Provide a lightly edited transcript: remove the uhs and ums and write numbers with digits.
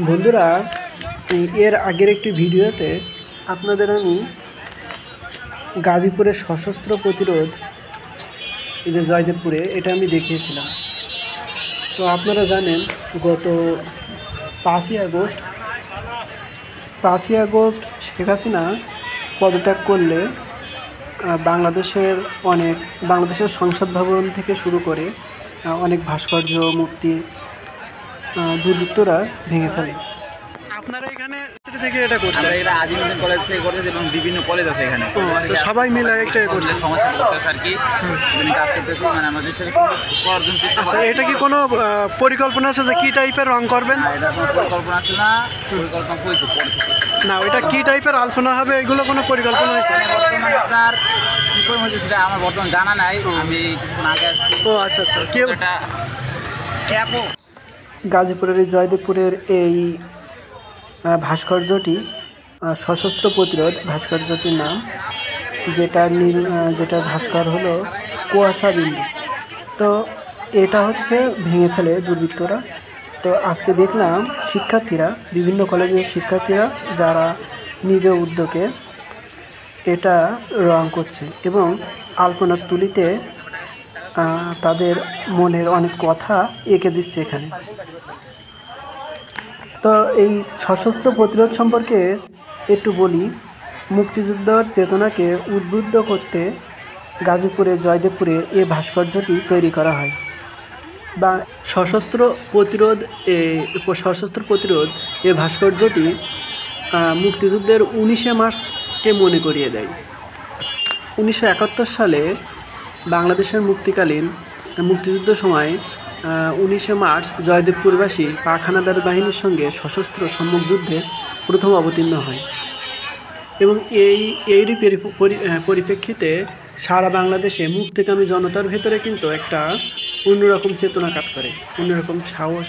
বন্ধুরা, এর আগের একটি ভিডিওতে আপনাদের আমি গাজীপুরের সশস্ত্র প্রতিরোধ এই যে জয়দেবপুরে এটা আমি দেখিয়েছিলাম। তো আপনারা জানেন গত 5ই আগস্ট শেখ হাসিনা পদত্যাগ করলে বাংলাদেশের সংসদ ভবন থেকে শুরু করে অনেক ভাস্কর্য মূর্তি দুর্বৃত্তরা ভেঙে ফেলে। আপনারা এখানে থেকে এটা করছেন? এটা আজিমুদ্দিন কলেজ থেকে করতেছে এবং বিভিন্ন কলেজ আছে এখানে। সবাই মিলে একটা করছে, সমাজসেবা করতেছে আর কি, কাজ করতেছে। মানে আমাদের করার জন্য চেষ্টা। আচ্ছা, এটা কি কোনো পরিকল্পনা আছে যে কী টাইপের রং করবেন? এটা কোনো পরিকল্পনা আছে না, পরিকল্পনা হয়েছে না, ওইটা কী টাইপের আলপনা হবে এগুলো কোনো পরিকল্পনা হয়েছে? বর্তমানে আপনার কী করে হয়েছে সেটা আমার বর্তমানে জানা নাই। আমি কিছুক্ষণ আগে আসছি। ও আচ্ছা আচ্ছা, কেউ এটা গাজীপুরের জয়দেবপুরের এই ভাস্কর্যটি সশস্ত্র প্রতিরোধ ভাস্কর্যটির নাম, যেটা ভাস্কর হলো কুয়াশা বিন্দু। তো এটা হচ্ছে ভেঙে ফেলে দুর্বৃত্তরা। তো আজকে দেখলাম বিভিন্ন কলেজের শিক্ষার্থীরা যারা নিজ উদ্যোগে এটা রং করছে এবং আলপনার তুলিতে তাদের মনের অনেক কথা এঁকে দিচ্ছে এখানে। তো এই সশস্ত্র প্রতিরোধ সম্পর্কে একটু বলি। মুক্তিযুদ্ধের চেতনাকে উদ্বুদ্ধ করতে গাজীপুরে জয়দেবপুরে এই ভাস্কর্যটি তৈরি করা হয়। বা সশস্ত্র প্রতিরোধ এই ভাস্কর্যটি মুক্তিযুদ্ধের 19শে মার্চকে মনে করিয়ে দেয়। 1971 সালে বাংলাদেশের মুক্তিযুদ্ধ সময় 19শে মার্চ জয়দেবপুরবাসী পাক হানাদার বাহিনীর সঙ্গে সশস্ত্র সম্মুখ যুদ্ধে প্রথম অবতীর্ণ হয় এবং এরই পরিপ্রেক্ষিতে সারা বাংলাদেশে মুক্তিকামী জনতার ভেতরে কিন্তু একটা অন্যরকম চেতনা কাজ করে, অন্যরকম সাহস